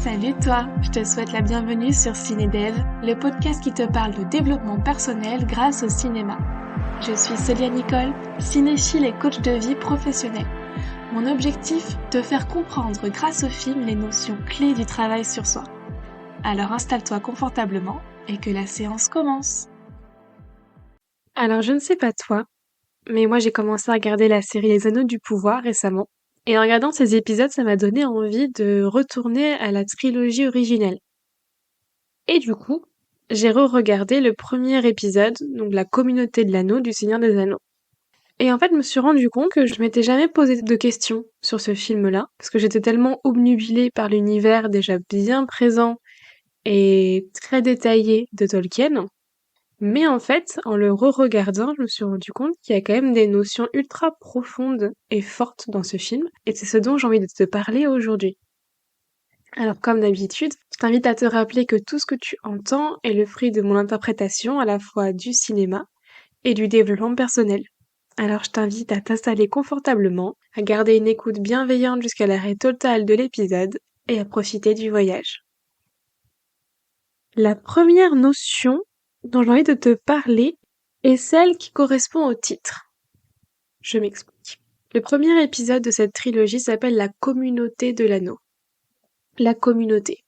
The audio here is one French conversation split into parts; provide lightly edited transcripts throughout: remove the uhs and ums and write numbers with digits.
Salut toi, je te souhaite la bienvenue sur Cinédev, le podcast qui te parle de développement personnel grâce au cinéma. Je suis Célia Nicole, cinéphile et coach de vie professionnelle. Mon objectif, te faire comprendre grâce au film les notions clés du travail sur soi. Alors installe-toi confortablement et que la séance commence. Alors je ne sais pas toi, mais moi j'ai commencé à regarder la série Les Anneaux du Pouvoir récemment. Et en regardant ces épisodes, ça m'a donné envie de retourner à la trilogie originelle. Et du coup, j'ai re-regardé le premier épisode, donc la communauté de l'anneau du Seigneur des Anneaux. Et en fait, je me suis rendu compte que je m'étais jamais posé de questions sur ce film-là, parce que j'étais tellement obnubilée par l'univers déjà bien présent et très détaillé de Tolkien. Mais en fait, en le re-regardant, je me suis rendu compte qu'il y a quand même des notions ultra profondes et fortes dans ce film, et c'est ce dont j'ai envie de te parler aujourd'hui. Alors, comme d'habitude, je t'invite à te rappeler que tout ce que tu entends est le fruit de mon interprétation à la fois du cinéma et du développement personnel. Alors, je t'invite à t'installer confortablement, à garder une écoute bienveillante jusqu'à l'arrêt total de l'épisode et à profiter du voyage. La première notion dont j'ai envie de te parler est celle qui correspond au titre. Je m'explique. Le premier épisode de cette trilogie s'appelle La communauté de l'anneau. La communauté.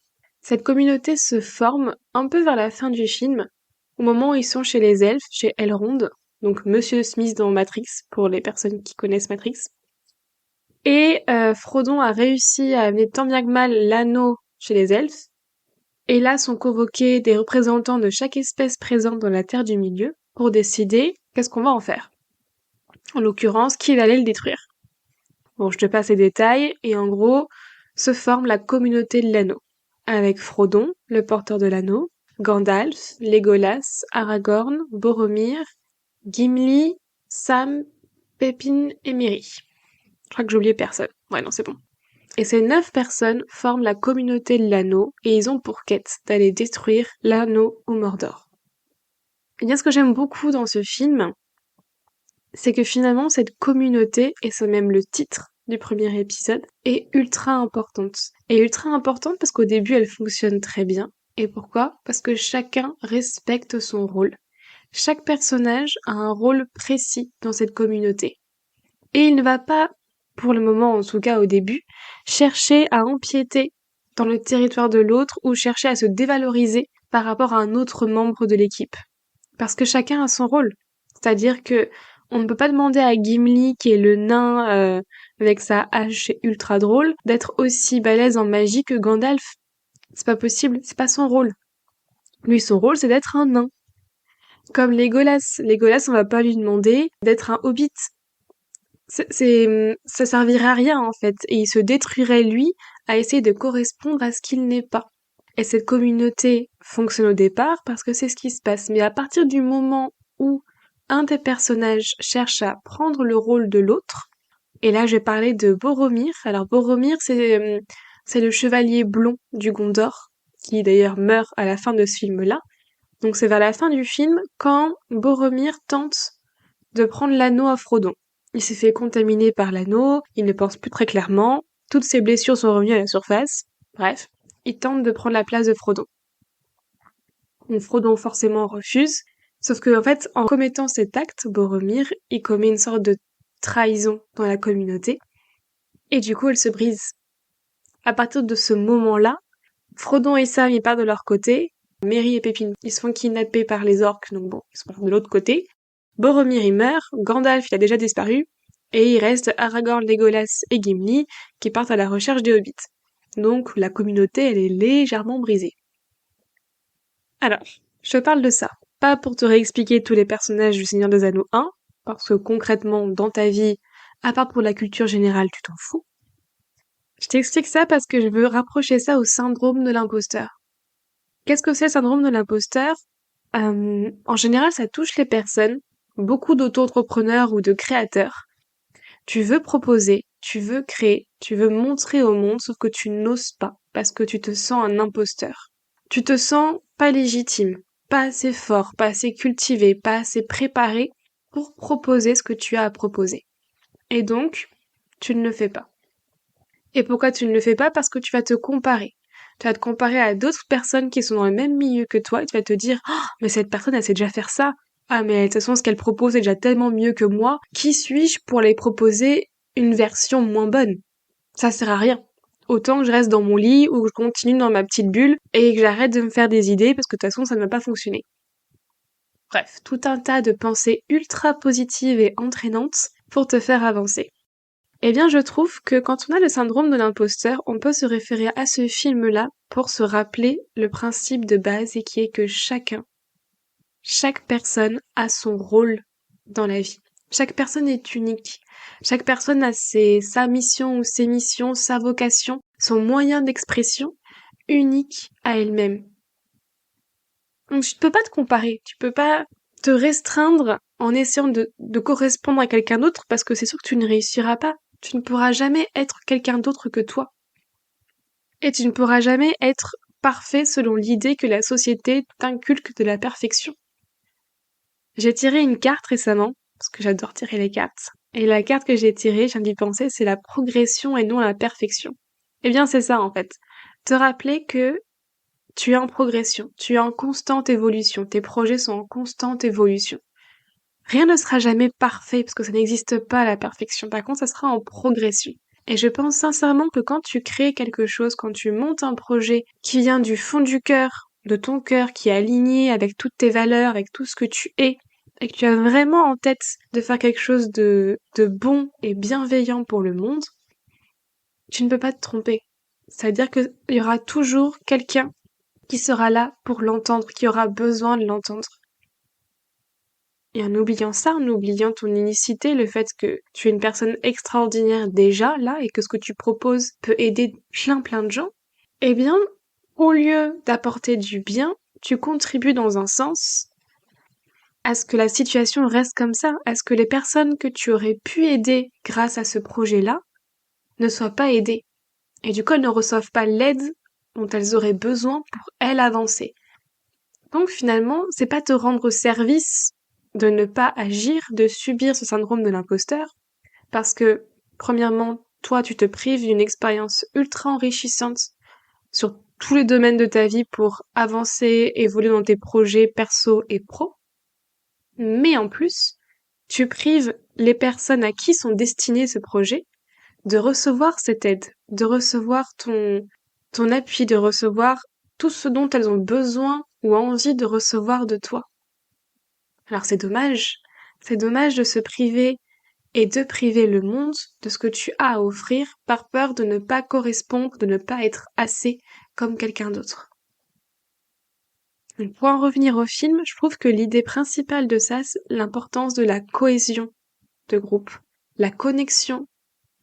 Cette communauté se forme un peu vers la fin du film, au moment où ils sont chez les elfes, chez Elrond, donc Monsieur Smith dans Matrix, pour les personnes qui connaissent Matrix. Et Frodon a réussi à amener tant bien que mal l'anneau chez les elfes, et là sont convoqués des représentants de chaque espèce présente dans la Terre du Milieu pour décider qu'est-ce qu'on va en faire. En l'occurrence, qui va aller le détruire. Bon, je te passe les détails, et en gros, se forme la communauté de l'anneau, avec Frodon, le porteur de l'anneau, Gandalf, Legolas, Aragorn, Boromir, Gimli, Sam, Pépine et Merry. Je crois que j'ai oublié personne. Ouais, non, c'est bon. Et ces 9 personnes forment la communauté de l'anneau, et ils ont pour quête d'aller détruire l'anneau au Mordor. Et bien, ce que j'aime beaucoup dans ce film, c'est que finalement, cette communauté, et c'est même le titre du premier épisode, est ultra importante. Et ultra importante parce qu'au début, elle fonctionne très bien. Et pourquoi? Parce que chacun respecte son rôle. Chaque personnage a un rôle précis dans cette communauté. Et il ne va pas, pour le moment en tout cas au début, chercher à empiéter dans le territoire de l'autre ou chercher à se dévaloriser par rapport à un autre membre de l'équipe. Parce que chacun a son rôle. C'est-à-dire que on ne peut pas demander à Gimli, qui est le nain avec sa hache ultra drôle, d'être aussi balèze en magie que Gandalf. C'est pas possible, c'est pas son rôle. Lui, son rôle, c'est d'être un nain. Comme Legolas. Legolas, on va pas lui demander d'être un hobbit. Ça servirait à rien, en fait. Et il se détruirait, lui, à essayer de correspondre à ce qu'il n'est pas. Et cette communauté fonctionne au départ parce que c'est ce qui se passe. Mais à partir du moment où un des personnages cherche à prendre le rôle de l'autre, et là je vais parler de Boromir. Alors Boromir, c'est le chevalier blond du Gondor, qui d'ailleurs meurt à la fin de ce film-là. Donc c'est vers la fin du film quand Boromir tente de prendre l'anneau à Frodon. Il s'est fait contaminer par l'anneau, il ne pense plus très clairement, toutes ses blessures sont revenues à la surface. Bref, il tente de prendre la place de Frodon. Donc Frodon forcément refuse, sauf que en fait, en commettant cet acte, Boromir, il commet une sorte de trahison dans la communauté, et du coup elle se brise. À partir de ce moment-là, Frodon et Sam ils partent de leur côté, Merry et Pépine ils se font kidnapper par les orques, donc bon, ils sont de l'autre côté. Boromir il meurt, Gandalf il a déjà disparu, et il reste Aragorn, Legolas et Gimli qui partent à la recherche des hobbits. Donc la communauté elle est légèrement brisée. Alors, je te parle de ça, pas pour te réexpliquer tous les personnages du Seigneur des Anneaux 1, parce que concrètement, dans ta vie, à part pour la culture générale, tu t'en fous. Je t'explique ça parce que je veux rapprocher ça au syndrome de l'imposteur. Qu'est-ce que c'est le syndrome de l'imposteur? En général, ça touche les personnes, beaucoup d'auto-entrepreneurs ou de créateurs. Tu veux proposer, tu veux créer, tu veux montrer au monde, sauf que tu n'oses pas, parce que tu te sens un imposteur. Tu te sens pas légitime, pas assez fort, pas assez cultivé, pas assez préparé pour proposer ce que tu as à proposer. Et donc, tu ne le fais pas. Et pourquoi tu ne le fais pas? Parce que tu vas te comparer. Tu vas te comparer à d'autres personnes qui sont dans le même milieu que toi et tu vas te dire: «Oh, mais cette personne, elle sait déjà faire ça. Ah, mais de toute façon, ce qu'elle propose est déjà tellement mieux que moi. Qui suis-je pour aller proposer une version moins bonne? Ça sert à rien. Autant que je reste dans mon lit ou que je continue dans ma petite bulle et que j'arrête de me faire des idées parce que de toute façon, ça ne va pas fonctionner.» Bref, tout un tas de pensées ultra positives et entraînantes pour te faire avancer. Eh bien, je trouve que quand on a le syndrome de l'imposteur, on peut se référer à ce film-là pour se rappeler le principe de base et qui est que chaque personne a son rôle dans la vie. Chaque personne est unique. Chaque personne a sa mission ou ses missions, sa vocation, son moyen d'expression unique à elle-même. Donc tu ne peux pas te comparer, tu peux pas te restreindre en essayant de correspondre à quelqu'un d'autre parce que c'est sûr que tu ne réussiras pas. Tu ne pourras jamais être quelqu'un d'autre que toi. Et tu ne pourras jamais être parfait selon l'idée que la société t'inculque de la perfection. J'ai tiré une carte récemment, parce que j'adore tirer les cartes. Et la carte que j'ai tirée, je viens d'y penser, c'est la progression et non la perfection. Eh bien, c'est ça, en fait. Te rappeler que tu es en progression, tu es en constante évolution, tes projets sont en constante évolution. Rien ne sera jamais parfait, parce que ça n'existe pas la perfection. Par contre, ça sera en progression. Et je pense sincèrement que quand tu crées quelque chose, quand tu montes un projet qui vient du fond du cœur, de ton cœur, qui est aligné avec toutes tes valeurs, avec tout ce que tu es, et que tu as vraiment en tête de faire quelque chose de bon et bienveillant pour le monde, tu ne peux pas te tromper. C'est-à-dire qu'il y aura toujours quelqu'un qui sera là pour l'entendre, qui aura besoin de l'entendre. Et en oubliant ça, en oubliant ton unicité, le fait que tu es une personne extraordinaire déjà là et que ce que tu proposes peut aider plein de gens, eh bien, au lieu d'apporter du bien, tu contribues dans un sens à ce que la situation reste comme ça, à ce que les personnes que tu aurais pu aider grâce à ce projet-là ne soient pas aidées. Et du coup, elles ne reçoivent pas l'aide dont elles auraient besoin pour elles avancer. Donc finalement, c'est pas te rendre service de ne pas agir, de subir ce syndrome de l'imposteur, parce que, premièrement, toi, tu te prives d'une expérience ultra enrichissante sur tous les domaines de ta vie pour avancer, évoluer dans tes projets perso et pro. Mais en plus, tu prives les personnes à qui sont destinés ce projet de recevoir cette aide, de recevoir ton appui, de recevoir tout ce dont elles ont besoin ou envie de recevoir de toi. Alors c'est dommage de se priver et de priver le monde de ce que tu as à offrir par peur de ne pas correspondre, de ne pas être assez comme quelqu'un d'autre. Donc pour en revenir au film, je trouve que l'idée principale de ça, c'est l'importance de la cohésion de groupe, la connexion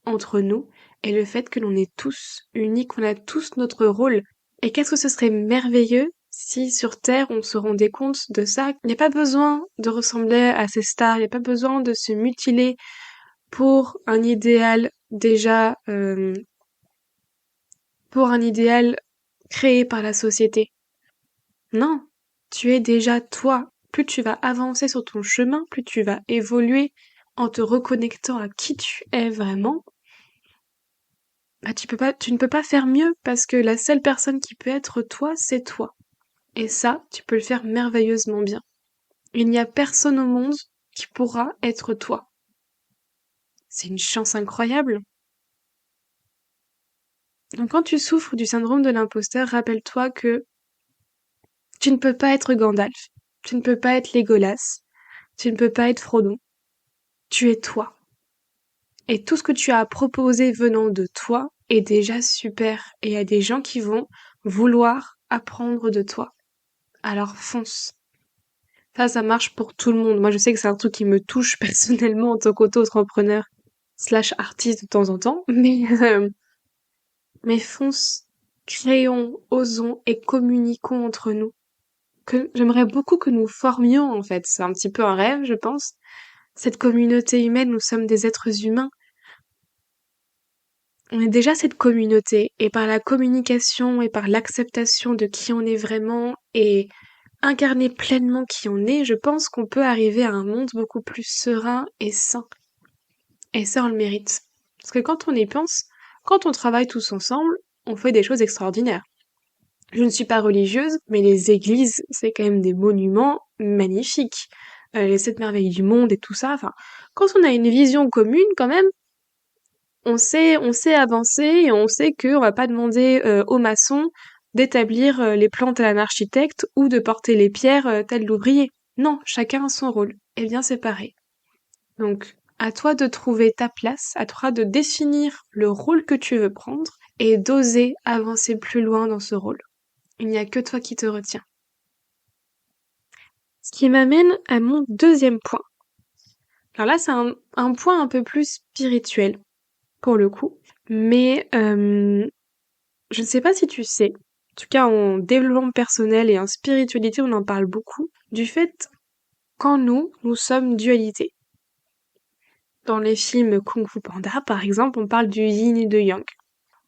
entre nous et le fait que l'on est tous uniques, on a tous notre rôle. Et qu'est-ce que ce serait merveilleux si sur Terre on se rendait compte de ça. Il n'y a pas besoin de ressembler à ces stars, il n'y a pas besoin de se mutiler pour un idéal déjà, pour un idéal créé par la société. Non, tu es déjà toi. Plus tu vas avancer sur ton chemin, plus tu vas évoluer en te reconnectant à qui tu es vraiment, bah tu ne peux pas faire mieux parce que la seule personne qui peut être toi, c'est toi. Et ça, tu peux le faire merveilleusement bien. Il n'y a personne au monde qui pourra être toi. C'est une chance incroyable. Donc quand tu souffres du syndrome de l'imposteur, rappelle-toi que tu ne peux pas être Gandalf, tu ne peux pas être Legolas, tu ne peux pas être Frodon. Tu es toi. Et tout ce que tu as à proposer venant de toi est déjà super. Et il y a des gens qui vont vouloir apprendre de toi. Alors fonce. Ça marche pour tout le monde. Moi, je sais que c'est un truc qui me touche personnellement en tant qu'auto-entrepreneur / artiste de temps en temps, mais fonce, créons, osons et communiquons entre nous. Que j'aimerais beaucoup que nous formions, en fait. C'est un petit peu un rêve, je pense. Cette communauté humaine, nous sommes des êtres humains. On est déjà cette communauté, et par la communication et par l'acceptation de qui on est vraiment et incarner pleinement qui on est, je pense qu'on peut arriver à un monde beaucoup plus serein et sain. Et ça, on le mérite. Parce que quand on y pense, quand on travaille tous ensemble, on fait des choses extraordinaires. Je ne suis pas religieuse, mais les églises, c'est quand même des monuments magnifiques. Les 7 merveilles du monde et tout ça, enfin, quand on a une vision commune quand même, on sait avancer et on sait qu'on va pas demander aux maçons d'établir les plantes à un architecte ou de porter les pierres tel l'ouvrier. Non, chacun a son rôle. Eh bien, c'est pareil. Donc, à toi de trouver ta place, à toi de définir le rôle que tu veux prendre et d'oser avancer plus loin dans ce rôle. Il n'y a que toi qui te retiens. Ce qui m'amène à mon deuxième point. Alors là, c'est un point un peu plus spirituel, pour le coup. Mais je ne sais pas si tu sais, en tout cas en développement personnel et en spiritualité, on en parle beaucoup, du fait qu'en nous sommes dualité. Dans les films Kung Fu Panda, par exemple, on parle du yin et de yang.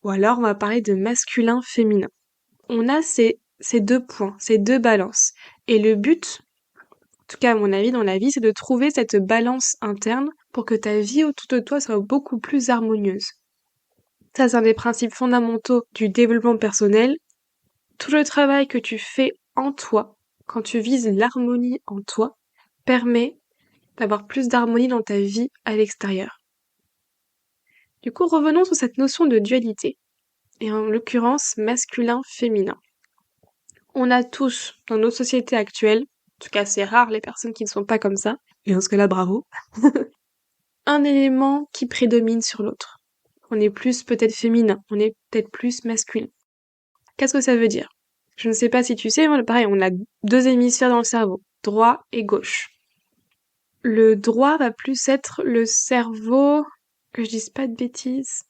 Ou alors, on va parler de masculin-féminin. On a ces deux points, ces deux balances. Et le but, en tout cas à mon avis dans la vie, c'est de trouver cette balance interne pour que ta vie autour de toi soit beaucoup plus harmonieuse. Ça, c'est un des principes fondamentaux du développement personnel. Tout le travail que tu fais en toi, quand tu vises l'harmonie en toi, permet d'avoir plus d'harmonie dans ta vie à l'extérieur. Du coup, revenons sur cette notion de dualité, et en l'occurrence masculin-féminin. On a tous, dans nos sociétés actuelles, en tout cas c'est rare les personnes qui ne sont pas comme ça, et dans ce cas-là, bravo, un élément qui prédomine sur l'autre. On est plus peut-être féminin, on est peut-être plus masculin. Qu'est-ce que ça veut dire? Je ne sais pas si tu sais, mais pareil, on a deux hémisphères dans le cerveau, droit et gauche. Le droit va plus être le cerveau, que je dise pas de bêtises.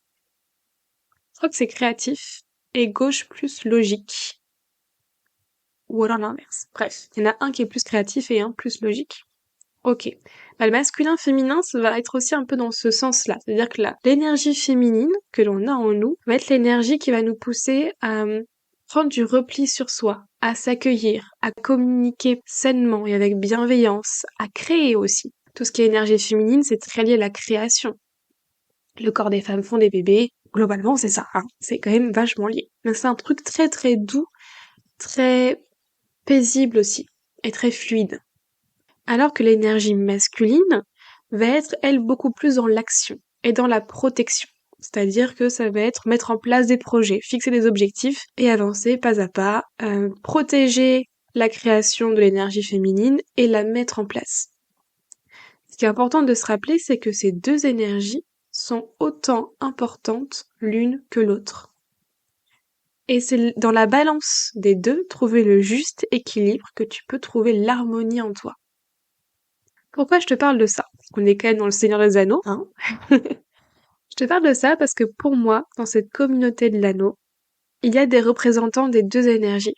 Je crois que c'est créatif, et gauche plus logique. Ou alors l'inverse. Bref, il y en a un qui est plus créatif et un plus logique. Ok. Bah, le masculin-féminin, ça va être aussi un peu dans ce sens-là. C'est-à-dire que l'énergie féminine que l'on a en nous va être l'énergie qui va nous pousser à prendre du repli sur soi, à s'accueillir, à communiquer sainement et avec bienveillance, à créer aussi. Tout ce qui est énergie féminine, c'est très lié à la création. Le corps des femmes font des bébés. Globalement, c'est ça. Hein. C'est quand même vachement lié. Mais c'est un truc très très doux, très paisible aussi, et très fluide. Alors que l'énergie masculine va être, elle, beaucoup plus dans l'action et dans la protection. C'est-à-dire que ça va être mettre en place des projets, fixer des objectifs et avancer pas à pas, protéger la création de l'énergie féminine et la mettre en place. Ce qui est important de se rappeler, c'est que ces deux énergies sont autant importantes l'une que l'autre. Et c'est dans la balance des deux, trouver le juste équilibre, que tu peux trouver l'harmonie en toi. Pourquoi je te parle de ça? Parce qu'on est quand même dans le Seigneur des Anneaux, hein. Je te parle de ça parce que pour moi, dans cette communauté de l'anneau, il y a des représentants des deux énergies.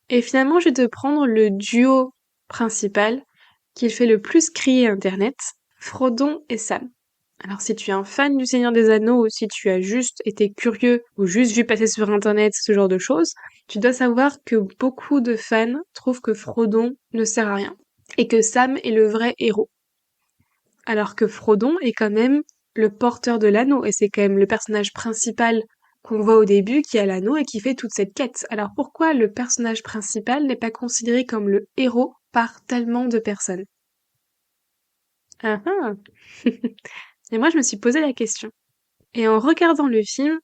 Et finalement, je vais te prendre le duo principal qui fait le plus crier Internet, Frodon et Sam. Alors si tu es un fan du Seigneur des Anneaux ou si tu as juste été curieux ou juste vu passer sur Internet ce genre de choses, tu dois savoir que beaucoup de fans trouvent que Frodon ne sert à rien et que Sam est le vrai héros. Alors que Frodon est quand même le porteur de l'anneau et c'est quand même le personnage principal qu'on voit au début qui a l'anneau et qui fait toute cette quête. Alors pourquoi le personnage principal n'est pas considéré comme le héros par tellement de personnes? Ah ah. Et moi, je me suis posé la question. Et en regardant le film,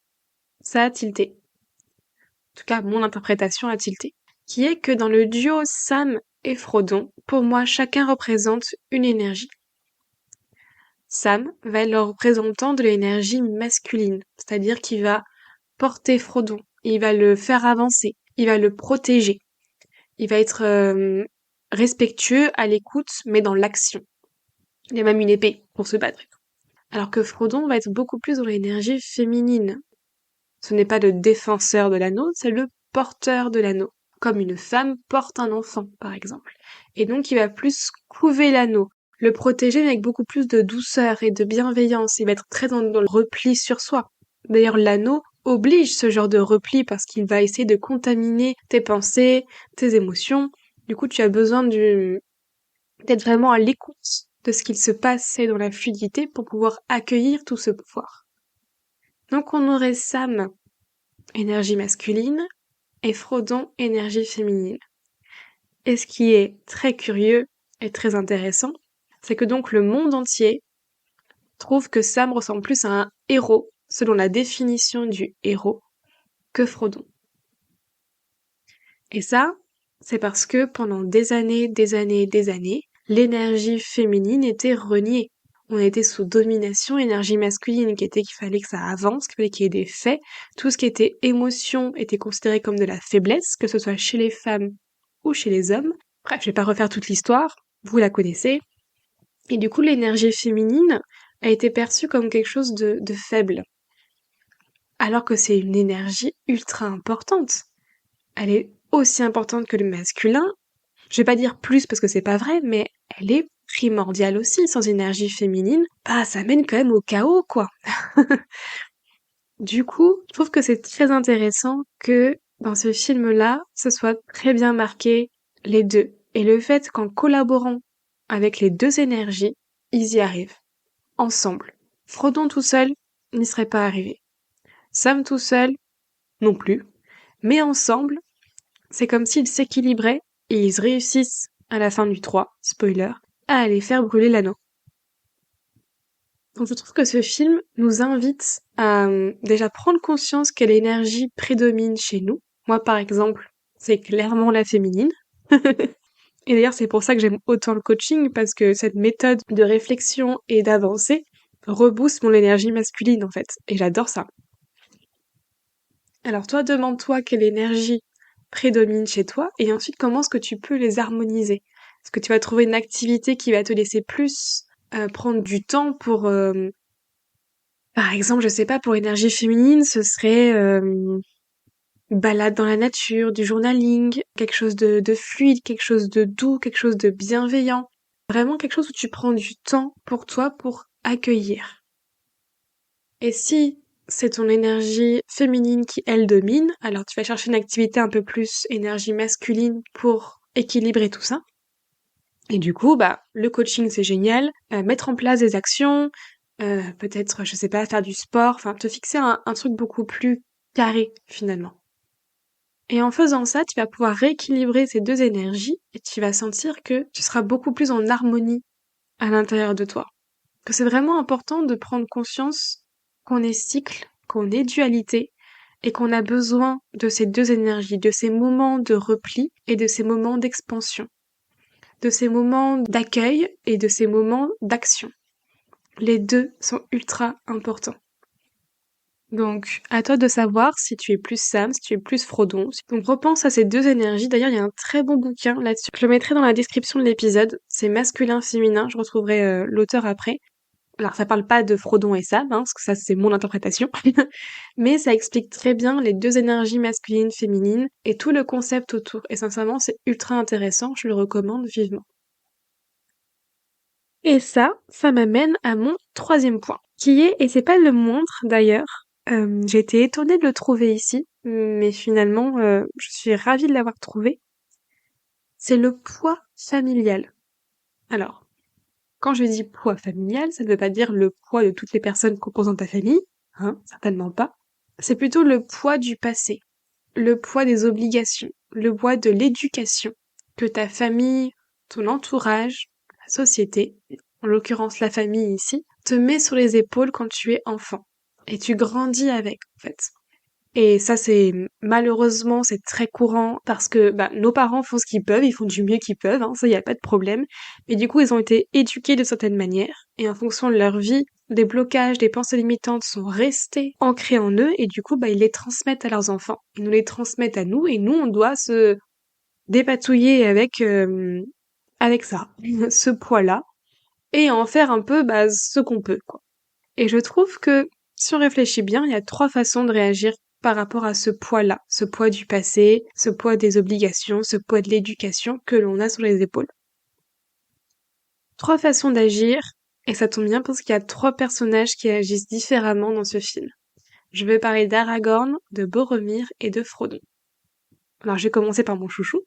ça a tilté. En tout cas, mon interprétation a tilté. Qui est que dans le duo Sam et Frodon, pour moi, chacun représente une énergie. Sam va être le représentant de l'énergie masculine, c'est-à-dire qu'il va porter Frodon, il va le faire avancer, il va le protéger, il va être respectueux, à l'écoute, mais dans l'action. Il a même une épée pour se battre. Alors que Frodon va être beaucoup plus dans l'énergie féminine. Ce n'est pas le défenseur de l'anneau, c'est le porteur de l'anneau. Comme une femme porte un enfant, par exemple. Et donc il va plus couver l'anneau, le protéger mais avec beaucoup plus de douceur et de bienveillance. Il va être très dans le repli sur soi. D'ailleurs, l'anneau oblige ce genre de repli parce qu'il va essayer de contaminer tes pensées, tes émotions. Du coup, tu as besoin d'être vraiment à l'écoute de ce qu'il se passe dans la fluidité pour pouvoir accueillir tout ce pouvoir. Donc on aurait Sam, énergie masculine, et Frodon énergie féminine. Et ce qui est très curieux et très intéressant, c'est que donc le monde entier trouve que Sam ressemble plus à un héros, selon la définition du héros, que Frodon. Et ça, c'est parce que pendant des années, l'énergie féminine était reniée. On était sous domination énergie masculine, qui était qu'il fallait que ça avance, qu'il fallait qu'il y ait des faits. Tout ce qui était émotion était considéré comme de la faiblesse, que ce soit chez les femmes ou chez les hommes. Bref, je vais pas refaire toute l'histoire, vous la connaissez. Et du coup, l'énergie féminine a été perçue comme quelque chose de faible. Alors que c'est une énergie ultra importante. Elle est aussi importante que le masculin. Je vais pas dire plus parce que c'est pas vrai, mais elle est primordiale aussi. Sans énergie féminine, bah, ça mène quand même au chaos, quoi. Du coup, je trouve que c'est très intéressant que dans ce film-là, ce soit très bien marqué les deux. Et le fait qu'en collaborant avec les deux énergies, ils y arrivent. Ensemble. Frodon tout seul n'y serait pas arrivé. Sam tout seul, non plus. Mais ensemble, c'est comme s'ils s'équilibraient et ils réussissent, à la fin du 3, spoiler, à aller faire brûler l'anneau. Donc je trouve que ce film nous invite à déjà prendre conscience quelle énergie prédomine chez nous. Moi par exemple, c'est clairement la féminine. Et d'ailleurs c'est pour ça que j'aime autant le coaching, parce que cette méthode de réflexion et d'avancée rebooste mon énergie masculine en fait. Et j'adore ça. Alors toi, demande-toi quelle énergie prédomine chez toi et ensuite comment est-ce que tu peux les harmoniser. Est-ce que tu vas trouver une activité qui va te laisser plus prendre du temps pour, par exemple, je sais pas, pour énergie féminine, ce serait balade dans la nature, du journaling, quelque chose de fluide, quelque chose de doux, quelque chose de bienveillant. Vraiment quelque chose où tu prends du temps pour toi pour accueillir. Et si c'est ton énergie féminine qui, elle, domine, alors tu vas chercher une activité un peu plus énergie masculine pour équilibrer tout ça. Et du coup, bah, le coaching, c'est génial. Mettre en place des actions, peut-être, je sais pas, faire du sport, enfin, te fixer un truc beaucoup plus carré, finalement. Et en faisant ça, tu vas pouvoir rééquilibrer ces deux énergies et tu vas sentir que tu seras beaucoup plus en harmonie à l'intérieur de toi. Que c'est vraiment important de prendre conscience qu'on est cycle, qu'on est dualité, et qu'on a besoin de ces deux énergies, de ces moments de repli et de ces moments d'expansion, de ces moments d'accueil et de ces moments d'action. Les deux sont ultra importants. Donc, à toi de savoir si tu es plus Sam, si tu es plus Frodon. Donc, repense à ces deux énergies. D'ailleurs, il y a un très bon bouquin là-dessus. Je le mettrai dans la description de l'épisode. C'est masculin-féminin. Je retrouverai l'auteur après. Alors, ça parle pas de Frodon et Sam, parce que ça, c'est mon interprétation. Mais ça explique très bien les deux énergies masculines, féminines et tout le concept autour. Et sincèrement, c'est ultra intéressant. Je le recommande vivement. Et ça m'amène à mon troisième point, qui est, et c'est pas le moindre d'ailleurs, j'ai été étonnée de le trouver ici, mais finalement, je suis ravie de l'avoir trouvé, c'est le poids familial. Alors, quand je dis poids familial, ça ne veut pas dire le poids de toutes les personnes composant ta famille, certainement pas. C'est plutôt le poids du passé, le poids des obligations, le poids de l'éducation que ta famille, ton entourage, la société, en l'occurrence la famille ici, te met sur les épaules quand tu es enfant. Et tu grandis avec, en fait. Et ça, malheureusement, c'est très courant parce que nos parents font ce qu'ils peuvent, ils font du mieux qu'ils peuvent, ça, y a pas de problème. Mais du coup, ils ont été éduqués de certaines manières, et en fonction de leur vie, des blocages, des pensées limitantes sont restés ancrés en eux, et du coup, ils les transmettent à leurs enfants. Ils nous les transmettent à nous, et nous, on doit se dépatouiller avec ça, ce poids-là, et en faire un peu, ce qu'on peut, quoi. Et je trouve que, si on réfléchit bien, il y a 3 façons de réagir par rapport à ce poids-là, ce poids du passé, ce poids des obligations, ce poids de l'éducation que l'on a sur les épaules. 3 façons d'agir, et ça tombe bien parce qu'il y a 3 personnages qui agissent différemment dans ce film. Je vais parler d'Aragorn, de Boromir et de Frodon. Alors je vais commencer par mon chouchou,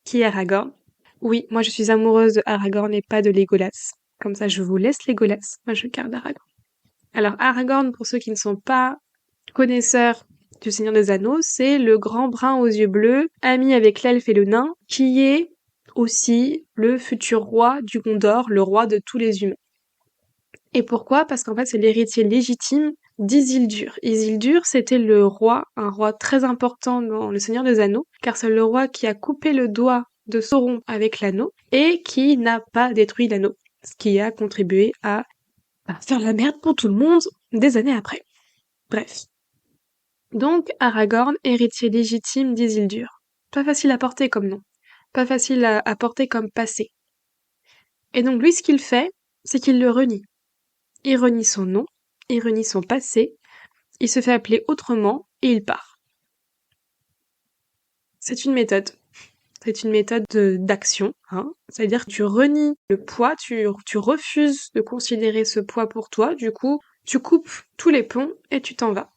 qui est Aragorn. Oui, moi je suis amoureuse de Aragorn et pas de Legolas. Comme ça je vous laisse Legolas, moi je garde Aragorn. Alors Aragorn, pour ceux qui ne sont pas connaisseurs du Seigneur des Anneaux, c'est le grand brun aux yeux bleus, ami avec l'elfe et le nain, qui est aussi le futur roi du Gondor, le roi de tous les humains. Et pourquoi? Parce qu'en fait, c'est l'héritier légitime d'Isildur. Isildur, c'était le roi, un roi très important dans le Seigneur des Anneaux, car c'est le roi qui a coupé le doigt de Sauron avec l'anneau et qui n'a pas détruit l'anneau, ce qui a contribué à faire la merde pour tout le monde des années après. Bref. Donc, Aragorn, héritier légitime d'Isildur. Pas facile à porter comme nom. Pas facile à porter comme passé. Et donc, lui, ce qu'il fait, c'est qu'il le renie. Il renie son nom, il renie son passé, il se fait appeler autrement et il part. C'est une méthode. C'est une méthode d'action, hein. C'est-à-dire que tu renies le poids, tu refuses de considérer ce poids pour toi, du coup, tu coupes tous les ponts et tu t'en vas.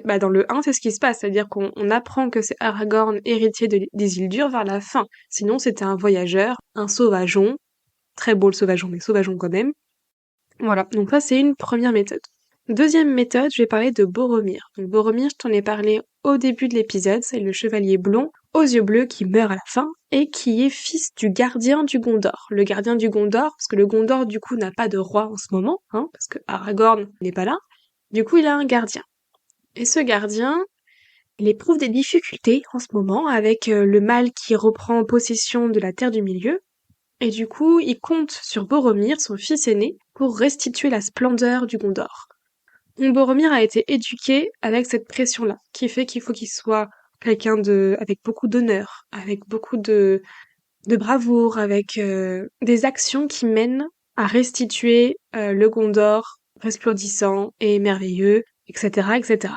Bah, dans le 1, c'est ce qui se passe, c'est-à-dire qu'on apprend que c'est Aragorn, héritier d'Isildur, vers la fin. Sinon, c'était un voyageur, un sauvageon, très beau le sauvageon, mais sauvageon quand même. Voilà, donc ça c'est une première méthode. Deuxième méthode, je vais parler de Boromir. Donc Boromir, je t'en ai parlé au début de l'épisode, c'est le chevalier blond aux yeux bleus qui meurt à la fin et qui est fils du gardien du Gondor. Le gardien du Gondor, parce que le Gondor du coup n'a pas de roi en ce moment, hein, parce que Aragorn n'est pas là. Du coup, il a un gardien. Et ce gardien, il éprouve des difficultés en ce moment avec le mal qui reprend possession de la Terre du Milieu. Et du coup, il compte sur Boromir, son fils aîné, pour restituer la splendeur du Gondor. Donc Boromir a été éduqué avec cette pression-là, qui fait qu'il faut qu'il soit quelqu'un avec beaucoup d'honneur, avec beaucoup de bravoure, avec des actions qui mènent à restituer le Gondor resplendissant et merveilleux, etc., etc.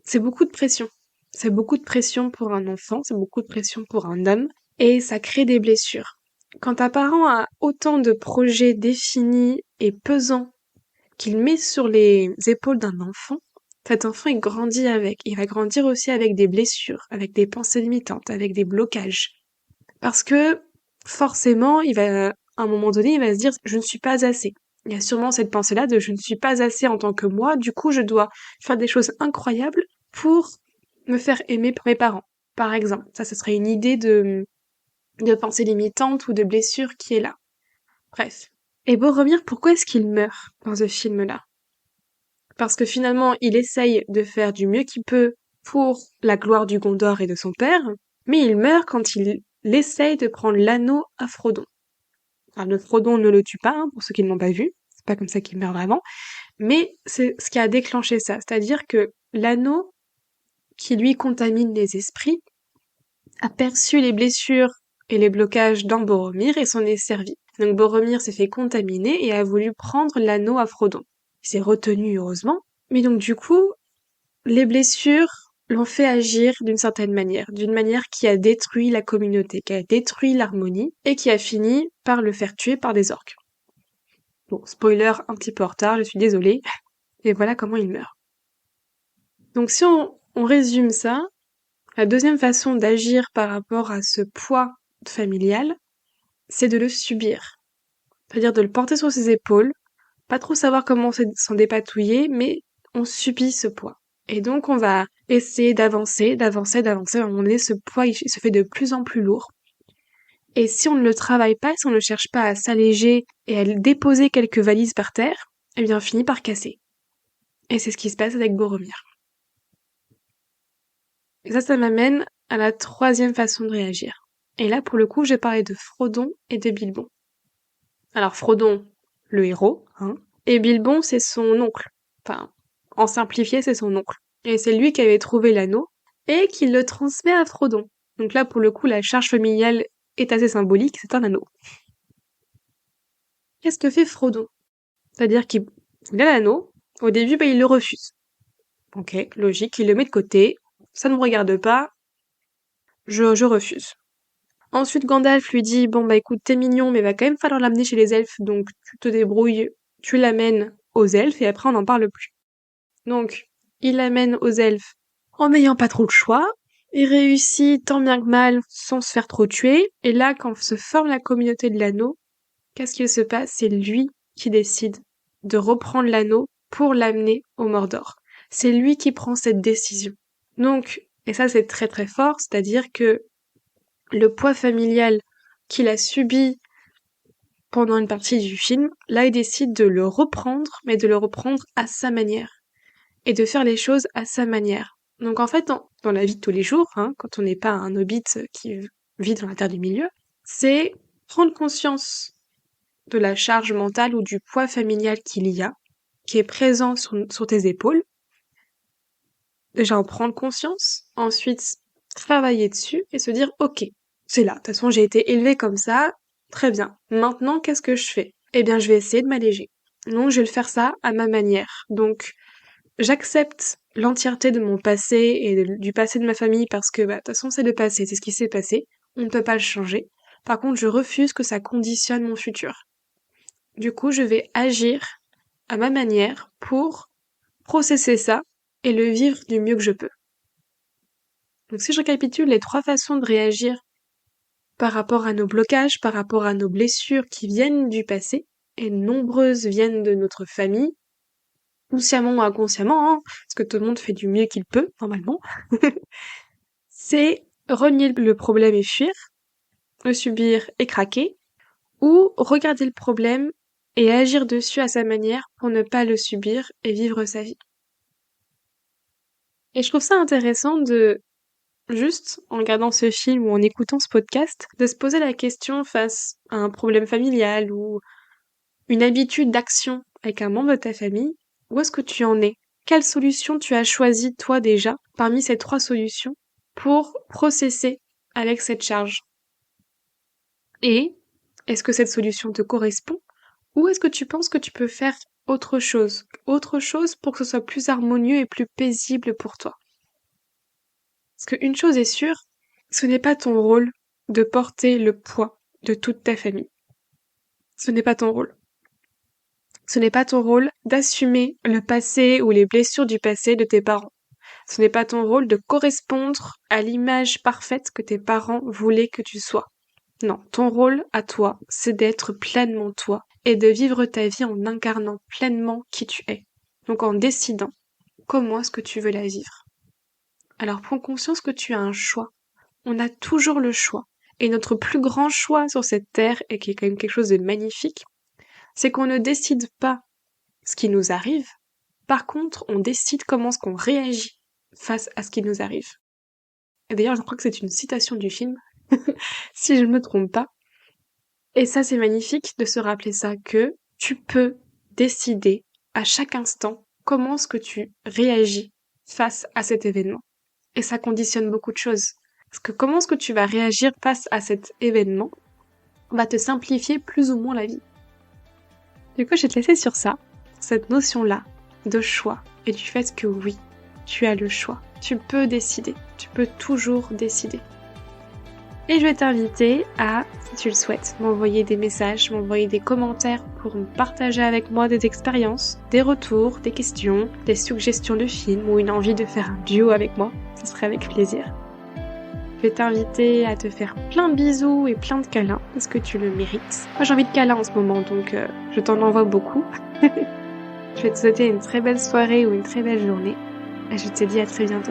C'est beaucoup de pression. C'est beaucoup de pression pour un enfant, c'est beaucoup de pression pour un homme, et ça crée des blessures. Quand un parent a autant de projets définis et pesants qu'il met sur les épaules d'un enfant, cet enfant il grandit avec. Il va grandir aussi avec des blessures, avec des pensées limitantes, avec des blocages. Parce que forcément, à un moment donné, il va se dire je ne suis pas assez. Il y a sûrement cette pensée-là de je ne suis pas assez en tant que moi, du coup je dois faire des choses incroyables pour me faire aimer par mes parents, par exemple. Ça, ce serait une idée de pensée limitante ou de blessure qui est là. Bref. Et Boromir, pourquoi est-ce qu'il meurt dans ce film-là? Parce que finalement, il essaye de faire du mieux qu'il peut pour la gloire du Gondor et de son père, mais il meurt quand il essaye de prendre l'anneau à Frodon. Alors, le Frodon ne le tue pas, hein, pour ceux qui ne l'ont pas vu, c'est pas comme ça qu'il meurt vraiment, mais c'est ce qui a déclenché ça, c'est-à-dire que l'anneau qui lui contamine les esprits a perçu les blessures et les blocages dans Boromir et s'en est servi. Donc Boromir s'est fait contaminer et a voulu prendre l'anneau à Frodon. Il s'est retenu heureusement, mais donc du coup, les blessures l'ont fait agir d'une manière qui a détruit la communauté, qui a détruit l'harmonie et qui a fini par le faire tuer par des orques. Bon, spoiler un petit peu en retard, je suis désolée, et voilà comment il meurt. Donc si on résume ça, la deuxième façon d'agir par rapport à ce poids familial, c'est de le subir. C'est-à-dire de le porter sur ses épaules, pas trop savoir comment s'en dépatouiller, mais on subit ce poids. Et donc on va essayer d'avancer, à un moment donné, ce poids il se fait de plus en plus lourd. Et si on ne le travaille pas, si on ne cherche pas à s'alléger et à déposer quelques valises par terre, eh bien on finit par casser. Et c'est ce qui se passe avec Boromir. Et ça m'amène à la troisième façon de réagir. Et là, pour le coup, j'ai parlé de Frodon et de Bilbon. Alors Frodon, le héros, hein, et Bilbon, c'est son oncle. Enfin, en simplifié, c'est son oncle. Et c'est lui qui avait trouvé l'anneau, et qui le transmet à Frodon. Donc là, pour le coup, la charge familiale est assez symbolique, c'est un anneau. Qu'est-ce que fait Frodon? C'est-à-dire qu'il a l'anneau, au début, il le refuse. Ok, logique, il le met de côté, ça ne me regarde pas, je refuse. Ensuite, Gandalf lui dit, bon écoute, t'es mignon, mais va quand même falloir l'amener chez les elfes, donc tu te débrouilles, tu l'amènes aux elfes, et après on n'en parle plus. Donc, il l'amène aux elfes en n'ayant pas trop le choix, il réussit tant bien que mal sans se faire trop tuer, et là, quand se forme la communauté de l'anneau, qu'est-ce qu'il se passe? C'est lui qui décide de reprendre l'anneau pour l'amener au Mordor. C'est lui qui prend cette décision. Donc, et ça c'est très très fort, c'est-à-dire que le poids familial qu'il a subi pendant une partie du film, là il décide de le reprendre, mais de le reprendre à sa manière. Et de faire les choses à sa manière. Donc en fait, dans la vie de tous les jours, quand on n'est pas un hobbit qui vit dans la Terre du Milieu, c'est prendre conscience de la charge mentale ou du poids familial qu'il y a, qui est présent sur tes épaules. Déjà en prendre conscience, ensuite travailler dessus et se dire ok, c'est là, de toute façon j'ai été élevée comme ça, très bien. Maintenant qu'est-ce que je fais? Eh bien je vais essayer de m'alléger. Donc je vais le faire ça à ma manière. Donc j'accepte l'entièreté de mon passé et du passé de ma famille parce que, de toute façon, c'est le passé, c'est ce qui s'est passé. On ne peut pas le changer. Par contre, je refuse que ça conditionne mon futur. Du coup, je vais agir à ma manière pour processer ça et le vivre du mieux que je peux. Donc si je récapitule les 3 façons de réagir par rapport à nos blocages, par rapport à nos blessures qui viennent du passé, et nombreuses viennent de notre famille, consciemment ou inconsciemment, parce que tout le monde fait du mieux qu'il peut, normalement, c'est renier le problème et fuir, le subir et craquer, ou regarder le problème et agir dessus à sa manière pour ne pas le subir et vivre sa vie. Et je trouve ça intéressant de, juste en regardant ce film ou en écoutant ce podcast, de se poser la question face à un problème familial ou une habitude d'action avec un membre de ta famille, où est-ce que tu en es? Quelle solution tu as choisi toi déjà parmi ces 3 solutions pour processer avec cette charge? Et est-ce que cette solution te correspond? Ou est-ce que tu penses que tu peux faire autre chose? Autre chose pour que ce soit plus harmonieux et plus paisible pour toi. Parce qu'une chose est sûre, ce n'est pas ton rôle de porter le poids de toute ta famille. Ce n'est pas ton rôle. Ce n'est pas ton rôle d'assumer le passé ou les blessures du passé de tes parents. Ce n'est pas ton rôle de correspondre à l'image parfaite que tes parents voulaient que tu sois. Non, ton rôle à toi, c'est d'être pleinement toi et de vivre ta vie en incarnant pleinement qui tu es. Donc en décidant comment est-ce que tu veux la vivre. Alors prends conscience que tu as un choix. On a toujours le choix. Et notre plus grand choix sur cette terre, et qui est quand même quelque chose de magnifique, c'est qu'on ne décide pas ce qui nous arrive. Par contre, on décide comment est-ce qu'on réagit face à ce qui nous arrive. Et d'ailleurs, je crois que c'est une citation du film, si je ne me trompe pas. Et ça, c'est magnifique de se rappeler ça, que tu peux décider à chaque instant comment est-ce que tu réagis face à cet événement. Et ça conditionne beaucoup de choses. Parce que comment est-ce que tu vas réagir face à cet événement va te simplifier plus ou moins la vie. Du coup, je vais te laisser sur ça, cette notion-là de choix et du fait que oui, tu as le choix. Tu peux décider. Tu peux toujours décider. Et je vais t'inviter à, si tu le souhaites, m'envoyer des messages, m'envoyer des commentaires pour me partager avec moi des expériences, des retours, des questions, des suggestions de films ou une envie de faire un duo avec moi. Ce serait avec plaisir. Je vais t'inviter à te faire plein de bisous et plein de câlins parce que tu le mérites. Moi j'ai envie de câlins en ce moment donc je t'en envoie beaucoup. Je vais te souhaiter une très belle soirée ou une très belle journée et je te dis à très bientôt.